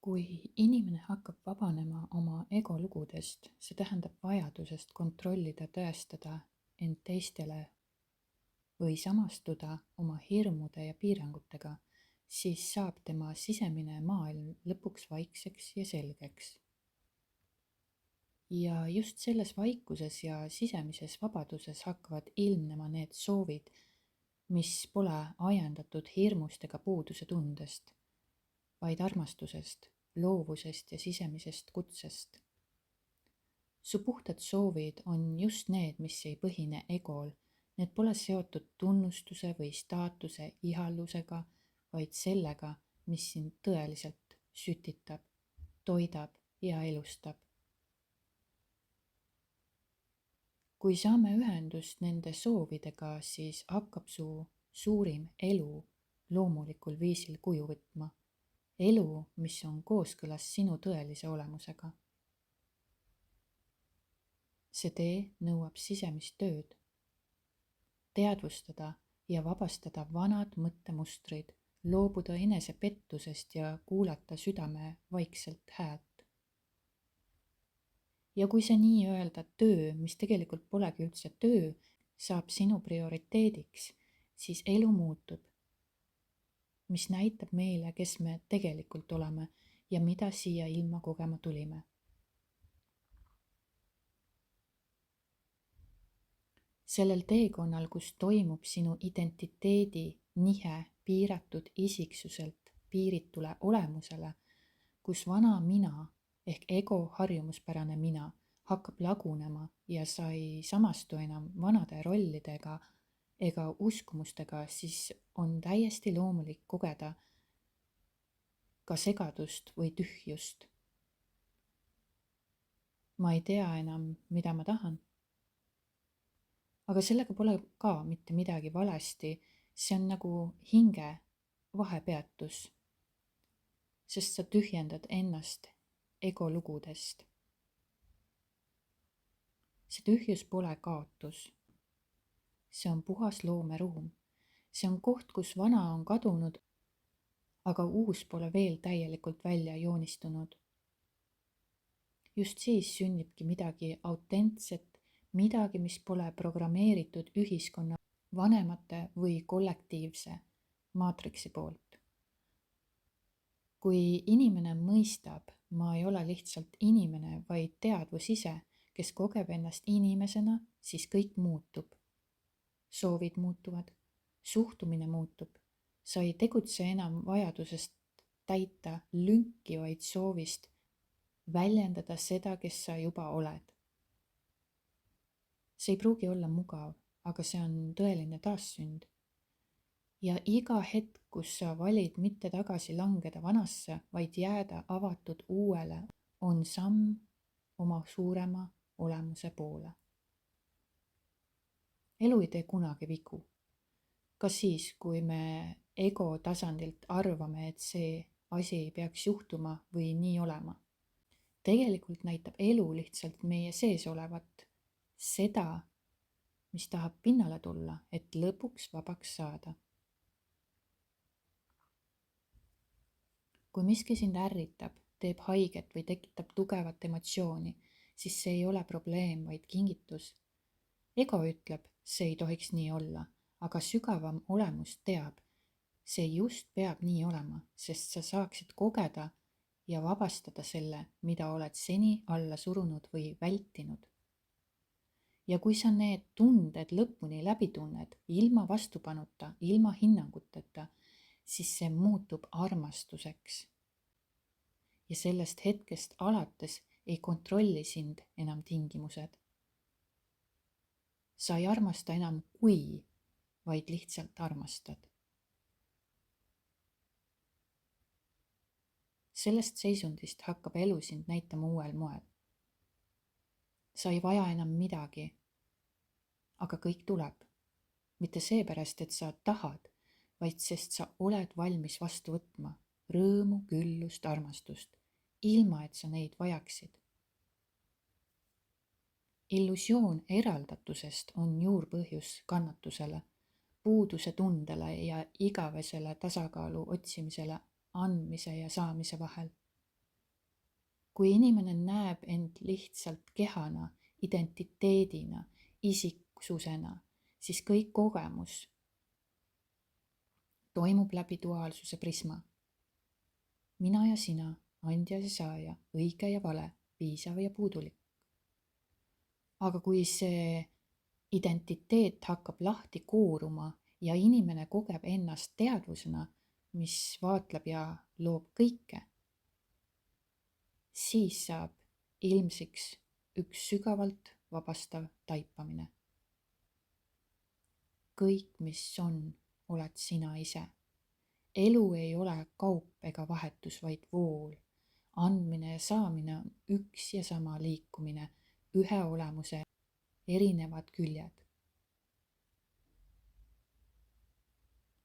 Kui inimene hakkab vabanema oma egolugudest, see tähendab vajadusest kontrollida, tõestada end teistele või samastuda oma hirmude ja piirangutega, siis saab tema sisemine maailm lõpuks vaikseks ja selgeks. Ja just selles vaikuses ja sisemises vabaduses hakkavad ilmnema need soovid, mis pole ajendatud hirmust ega puuduse tundest, vaid armastusest, loovusest ja sisemisest kutsest. Su puhtad soovid on just need, mis ei põhine egol. Need pole seotud tunnustuse või staatuse ihalusega, vaid sellega, mis sind tõeliselt sütitab, toidab ja elustab. Kui saame ühendust nende soovidega, siis hakkab su suurim elu loomulikul viisil kuju võtma. Elu, mis on kooskõlas sinu tõelise olemusega. See tee nõuab sisemist tööd. Teadvustada ja vabastada vanad mõttemustrid, loobuda enesepettusest ja kuulata südame vaikselt häält. Ja kui see nii-öelda töö, mis tegelikult polegi üldse töö, saab sinu prioriteediks, siis elu muutub, mis näitab meile, kes me tegelikult oleme ja mida siia ilma kogema tulime. Sellel teekonnal, kus toimub sinu identiteedi nihe piiratud isiksuselt piiritule olemusele, kus vana mina ehk ego harjumuspärane mina hakkab lagunema ja sa ei samastu enam vanade rollidega ega uskumustega, siis on täiesti loomulik kogeda ka segadust või tühjust. Ma ei tea enam, mida ma tahan. Aga sellega pole ka mitte midagi valesti, see on nagu hinge vahepeatus, sest sa tühjendad ennast egolugudest. See tühjus pole kaotus. See on puhas loomeruum. See on koht, kus vana on kadunud, aga uus pole veel täielikult välja joonistunud. Just siis sünnibki midagi autentset, midagi, mis pole programmeeritud ühiskonna vanemate või kollektiivse maatriksi poolt. Kui inimene mõistab, ma ei ole lihtsalt inimene, vaid teadvus ise, kes kogeb ennast inimesena, siis kõik muutub. Soovid muutuvad, suhtumine muutub. Sa ei tegutse enam vajadusest täita lünki, vaid soovist väljendada seda, kes sa juba oled. See ei pruugi olla mugav, aga see on tõeline taassünd. Ja iga hetk, kus sa valid mitte tagasi langeda vanasse, vaid jääda avatud uuele, on samm oma suurema olemuse poole. Elu ei tee kunagi vigu. Ka siis, kui me ego tasandilt arvame, et see asi ei peaks juhtuma või nii olema. Tegelikult näitab elu lihtsalt meie sees olevat seda, mis tahab pinnale tulla, et lõpuks vabaks saada. Kui miski sind ärritab, teeb haiget või tekitab tugevat emotsiooni, siis see ei ole probleem, vaid kingitus. Ego ütleb, see ei tohiks nii olla, aga sügavam olemus teab, see just peab nii olema, sest sa saaksid kogeda ja vabastada selle, mida oled seni alla surunud või vältinud. Ja kui sa need tunded lõpuni läbi tunned, ilma vastupanuta, ilma hinnanguteta, siis see muutub armastuseks. Ja sellest hetkest alates ei kontrolli sind enam tingimused. Sa ei armasta enam kui, vaid lihtsalt armastad. Sellest seisundist hakkab elu sind näitama uuel moel. Sa ei vaja enam midagi, aga kõik tuleb. Mitte seepärast, et sa tahad, vaid sest sa oled valmis vastu võtma rõõmu, küllust, armastust, ilma et sa neid vajaksid. Illusioon eraldatusest on juurpõhjus kannatusele, puuduse tundele ja igavesele tasakaalu otsimisele andmise ja saamise vahel. kui inimene näeb end lihtsalt kehana, identiteedina, isiksusena, siis kõik kogemus toimub läbi duaalsuse prisma. Mina ja sina, andja ja saaja, õige ja vale, piisav ja puudulik. Aga kui see identiteet hakkab lahti kooruma ja inimene kogeb ennast teadvusena, mis vaatleb ja loob kõike, siis saab ilmsiks üks sügavalt vabastav taipamine. Kõik, mis on, oled sina ise. Elu ei ole kaup ega vahetus, vaid vool. Andmine ja saamine on üks ja sama liikumine, ühe olemuse erinevad küljed.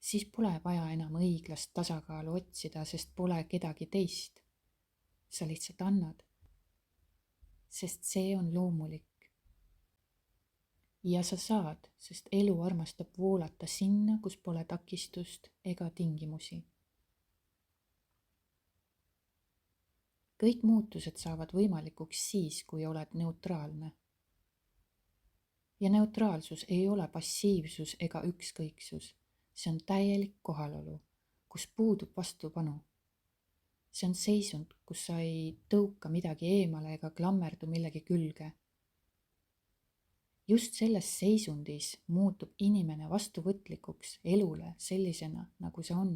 Siis pole vaja enam õiglast tasakaalu otsida, sest pole kedagi teist. Sa lihtsalt annad, sest see on loomulik. Ja sa saad, sest elu armastab voolata sinna, kus pole takistust ega tingimusi. Kõik muutused saavad võimalikuks siis, kui oled neutraalne. Ja neutraalsus ei ole passiivsus ega ükskõiksus. See on täielik kohalolu, kus puudub vastupanu. See on seisund, kus sa ei tõuka midagi eemale ega klammerdu millegi külge. Just selles seisundis muutub inimene vastuvõtlikuks elule sellisena, nagu see on.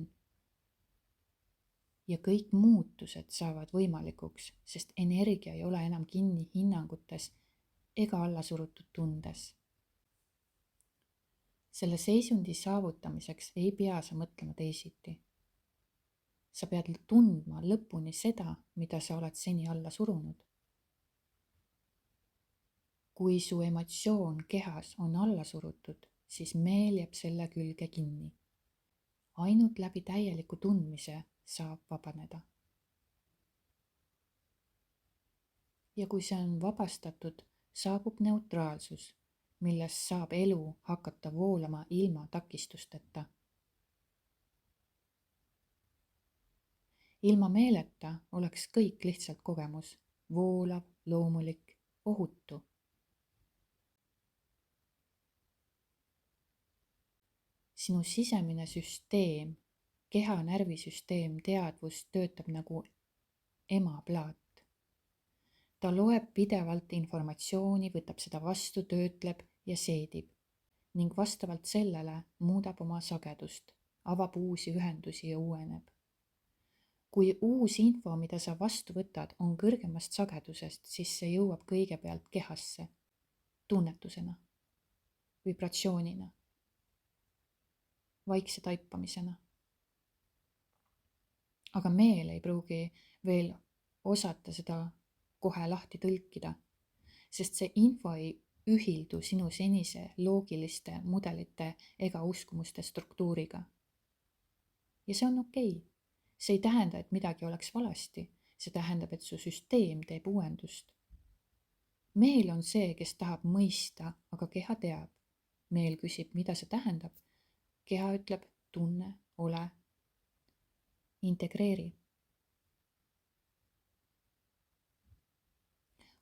Ja kõik muutused saavad võimalikuks, sest energia ei ole enam kinni hinnangutes ega allasurutud tundes. Selle seisundi saavutamiseks ei pea sa mõtlema teisiti. Sa pead tundma lõpuni seda, mida sa oled seni alla surunud. Kui su emotsioon kehas on alla surutud, siis meel jääb selle külge kinni. Ainult läbi täieliku tundmise saab vabaneda. Ja kui see on vabastatud, saabub neutraalsus, millest saab elu hakata voolama ilma takistusteta. Ilma meeleta oleks kõik lihtsalt kogemus, voolav, loomulik, ohutu. Sinu sisemine süsteem, keha närvisüsteem, teadvus töötab nagu emaplaat. Ta loeb pidevalt informatsiooni, võtab seda vastu, töötleb ja seedib ning vastavalt sellele muudab oma sagedust, avab uusi ühendusi ja uueneb. Kui uus info, mida sa vastu võtad, on kõrgemast sagedusest, siis see jõuab kõigepealt kehasse, tunnetusena, vibratsioonina, vaikse taipamisena. Aga meel ei pruugi veel osata seda kohe lahti tõlkida, sest see info ei ühildu sinu senise loogiliste mudelite ega uskumuste struktuuriga. Ja see on okei. See ei tähenda, et midagi oleks valesti. See tähendab, et su süsteem teeb uuendust. Meel on see, kes tahab mõista, aga keha teab. Meel küsib, mida see tähendab. Keha ütleb, tunne, ole, integreeri.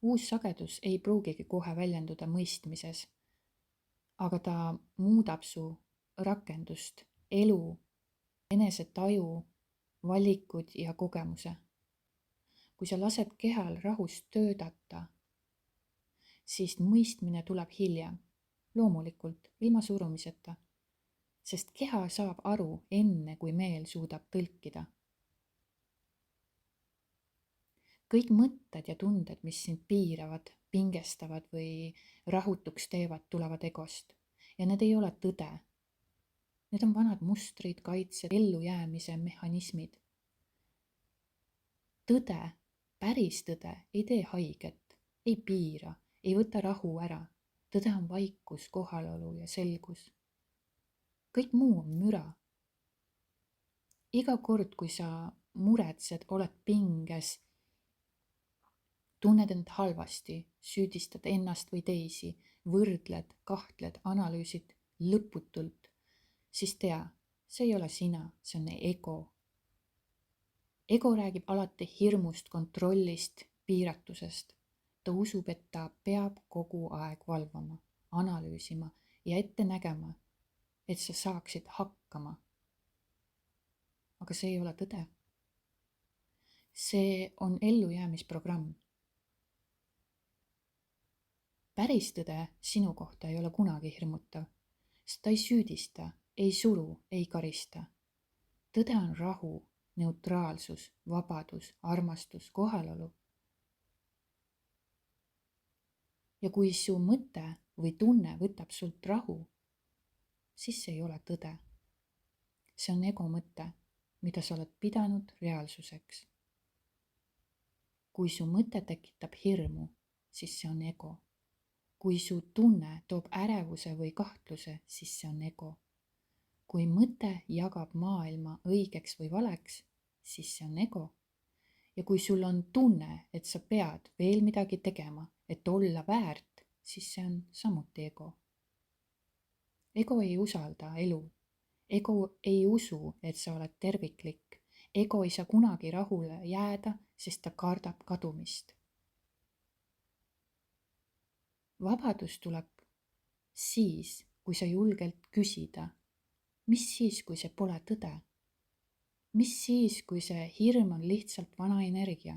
Uus sagedus ei pruugigi kohe väljenduda mõistmises, aga ta muudab su rakendust, elu, enesetaju, valikud ja kogemuse. Kui sa lased kehal rahus töötada, siis mõistmine tuleb hiljem, loomulikult, ilma surumiseta. Sest keha saab aru enne, kui meel suudab tõlkida. Kõik mõtted ja tunded, mis sind piiravad, pingestavad või rahutuks teevad, tulevad egost. Ja need ei ole tõde. Need on vanad mustrid, kaitsed, ellujäämise mehhanismid. Tõde, päris tõde ei tee haiget, ei piira, ei võta rahu ära. Tõde on vaikus, kohalolu ja selgus. Kõik muu on müra. Iga kord, kui sa muretsed, oled pinges, tunned end halvasti, süüdistad ennast või teisi, võrdled, kahtled, analüüsid lõputult, siis tea, see ei ole sina, see on ego. Ego räägib alati hirmust, kontrollist, piiratusest. Ta usub, et ta peab kogu aeg valvama, analüüsima ja ette nägema, et sa saaksid hakkama. Aga see ei ole tõde. See on ellujäämisprogramm. Päris tõde sinu kohta ei ole kunagi hirmutav, sest ta ei süüdista, ei suru, ei karista. Tõde on rahu, neutraalsus, vabadus, armastus, kohalolu. Ja kui su mõte või tunne võtab sult rahu, siis see ei ole tõde. See on ego mõte, mida sa oled pidanud reaalsuseks. Kui su mõte tekitab hirmu, siis see on ego. Kui su tunne toob ärevuse või kahtluse, siis see on ego. Kui mõte jagab maailma õigeks või valeks, siis see on ego. Ja kui sul on tunne, et sa pead veel midagi tegema, et olla väärt, siis see on samuti ego. Ego ei usalda elu. Ego ei usu, et sa oled terviklik. Ego ei saa kunagi rahule jääda, sest ta kardab kadumist. Vabadus tuleb siis, kui sa julgelt küsida, mis siis, kui see pole tõde? Mis siis, kui see hirm on lihtsalt vana energia?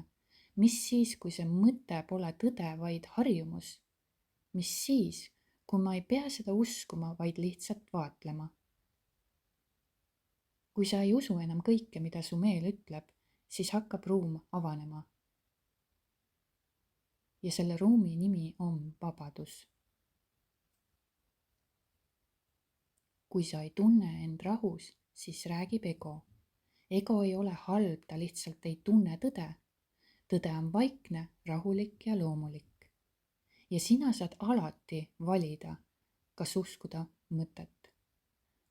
Mis siis, kui see mõte pole tõde, vaid harjumus? Mis siis, kui ma ei pea seda uskuma, vaid lihtsalt vaatlema? Kui sa ei usu enam kõike, mida su meel ütleb, siis hakkab ruum avanema. Ja selle ruumi nimi on vabadus. Kui sa ei tunne end rahus, siis räägib ego. Ego ei ole halb, ta lihtsalt ei tunne tõde. Tõde on vaikne, rahulik ja loomulik. Ja sina saad alati valida, kas uskuda mõtet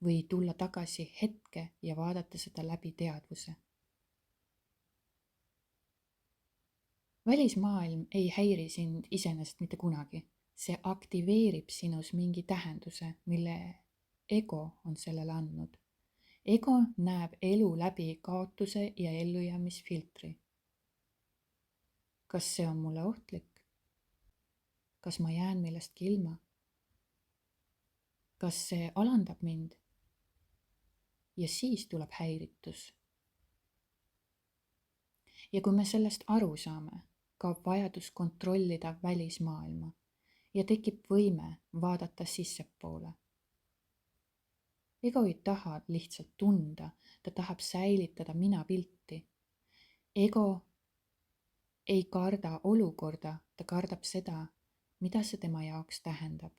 või tulla tagasi hetke ja vaadata seda läbi teadvuse. Välismaailm ei häiri sind iseenesest mitte kunagi. See aktiveerib sinus mingi tähenduse, mille ego on sellele andnud. Ego näeb elu läbi kaotuse ja ellujäämisfiltri. Kas see on mulle ohtlik? Kas ma jään millestki ilma? Kas see alandab mind? Ja siis tuleb häiritus. Ja kui me sellest aru saame, kaob vajadus kontrollida välismaailma ja tekib võime vaadata sissepoole. Ego ei taha lihtsalt tunda, ta tahab säilitada minapilti. Ego ei karda olukorda, ta kardab seda, mida see tema jaoks tähendab.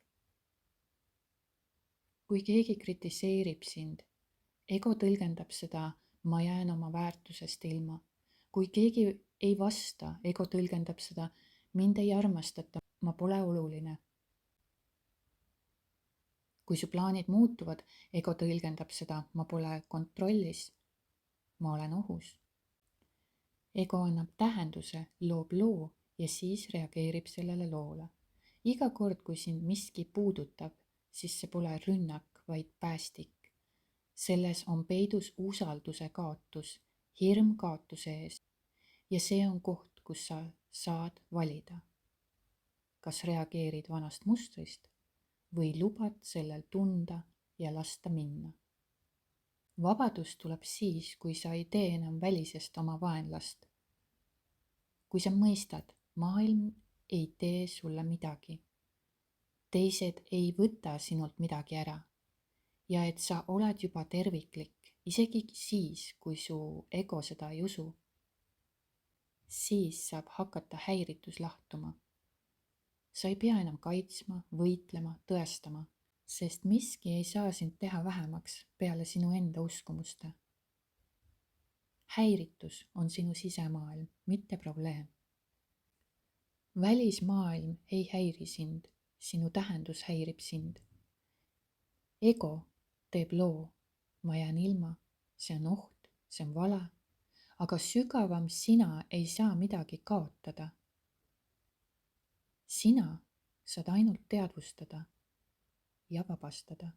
Kui keegi kritiseerib sind, ego tõlgendab seda, ma jään oma väärtusest ilma. Kui keegi ei vasta, ego tõlgendab seda, mind ei armastata, ma pole oluline. Kui su plaanid muutuvad, ego tõlgendab seda, ma pole kontrollis, ma olen ohus. Ego annab tähenduse, loob loo ja siis reageerib sellele loole. Iga kord, kui sind miski puudutab, siis see pole rünnak, vaid päästik. Selles on peidus usalduse kaotus, hirm kaotuse ees. Ja see on koht, kus sa saad valida. Kas reageerid vanast mustrist või lubad sellel tunda ja lasta minna. Vabadus tuleb siis, kui sa ei tee enam välisest oma vaenlast. Kui sa mõistad, maailm ei tee sulle midagi. Teised ei võta sinult midagi ära. Ja et sa oled juba terviklik, isegi siis, kui su ego seda ei usu. Siis saab hakata häiritus lahtuma. Sa ei pea enam kaitsma, võitlema, tõestama, sest miski ei saa sind teha vähemaks peale sinu enda uskumuste. Häiritus on sinu sisemaailm, mitte probleem. Välismaailm ei häiri sind, sinu tähendus häirib sind. Ego teeb loo, ma jään ilma, see on oht, see on vale. Aga sügavam sina ei saa midagi kaotada. Sina saad ainult teadvustada ja vabastada.